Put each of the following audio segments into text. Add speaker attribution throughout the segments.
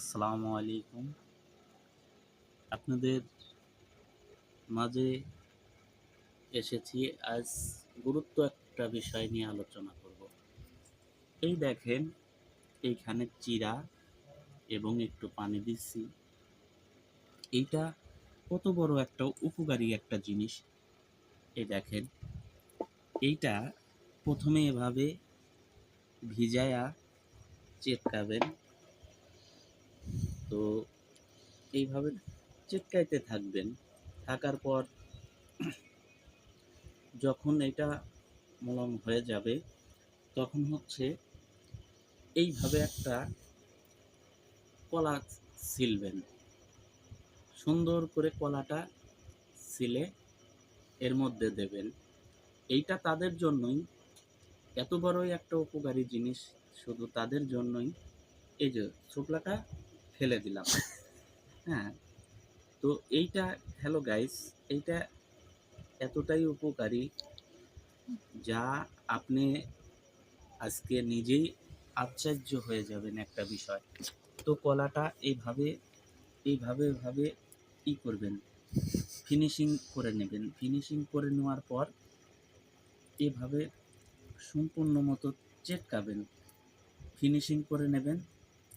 Speaker 1: আসসালামু আলাইকুম। আপনাদের মাঝে এসেছি আজ গুরুত্ব একটা বিষয় নিয়ে আলোচনা করব। এই দেখেন, এইখানে চিরা এবং একটু পানি দিচ্ছি। এইটা কত বড় একটা উপকারী একটা জিনিস। এই দেখেন, এইটা প্রথমে এভাবে ভিজায়া চেটকাবেন। তো এইভাবে চেটকাইতে থাকবেন। থাকার পর যখন এটা মলম হয়ে যাবে, তখন হচ্ছে এইভাবে একটা কলা ছিলবেন। সুন্দর করে কলাটা ছিলে এর মধ্যে দেবেন। এইটা তাদের জন্যই, এত বড়ই একটা উপকারী জিনিস শুধু তাদের জন্যই। এই যে ছোকলাটা ফেলে দিলাম। হ্যাঁ, তো এইটা, হ্যালো গাইস, এইটা এতটাই উপকারী যা আপনি আজকে নিজেই আশ্চর্য হয়ে যাবেন একটা বিষয়। তো কলাটা এইভাবে এইভাবে এভাবে করবেন, ফিনিশিং করে নেবেন। ফিনিশিং করে নেওয়ার পর এভাবে সম্পূর্ণ মতো চেটকাবেন, ফিনিশিং করে নেবেন।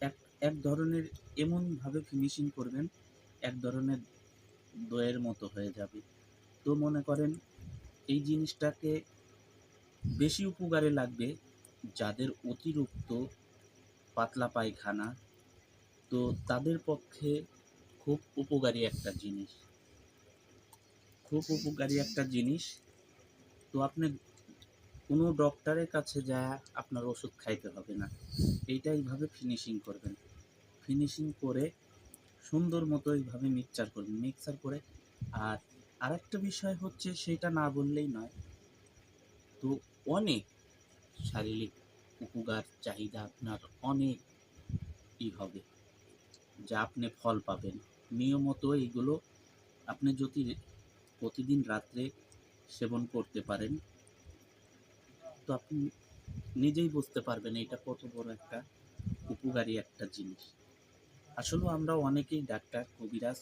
Speaker 1: এক এক ধরনের এমনভাবে ফিনিশিং করবেন, এক ধরনের দইয়ের মতো হয়ে যাবে। তো মনে করেন এই জিনিসটাকে বেশি উপকারে লাগবে যাদের অতিরিক্ত পাতলা পায়খানা, তো তাদের পক্ষে খুব উপকারী একটা জিনিস, খুব উপকারী একটা জিনিস। তো আপনি কোনো ডক্টরের কাছে যায়া আপনার ওষুধ খাইতে হবে না। এইটা এইভাবে ফিনিশিং করবেন। ফিনিশিং করে সুন্দর মতো এইভাবে মিক্সচার করবেন। মিক্সচার করে আর আরেকটা বিষয় হচ্ছে, সেইটা না বললেই নয়। তো অনেক শারীরিক উপকার চাহিদা আপনার অনেক হবে, যা আপনি ফল পাবেন। নিয়মিত এইগুলো আপনি যদি প্রতিদিন রাত্রে সেবন করতে পারেন, তো আপনি নিজেই বুঝতে পারবেন এটা কত বড় একটা উপকারী একটা জিনিস। আসলেও আমরা অনেকেই ডাক্তার, কবিরাজ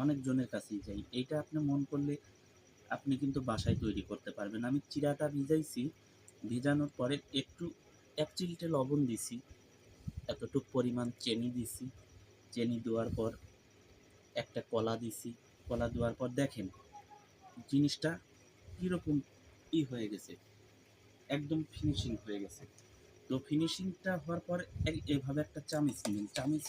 Speaker 1: অনেকজনের কাছেই যাই। এইটা আপনি মন করলে আপনি কিন্তু বাসায় তৈরি করতে পারবেন। আমি চিড়াটা ভিজাইছি, ভিজানোর পরে একটু ১ চিমটে লবণ দিছি, এতটুক পরিমাণ চিনি দিছি। চিনি দেওয়ার পর একটা কলা দিছি। কলা দেওয়ার পর দেখেন জিনিসটা কীরকম হয়ে গেছে, একদম ফিনিশিং হয়ে গেছে। তো ফিনিশিংটা হওয়ার পর এভাবে একটা চামিচ নিবেন। চামিচ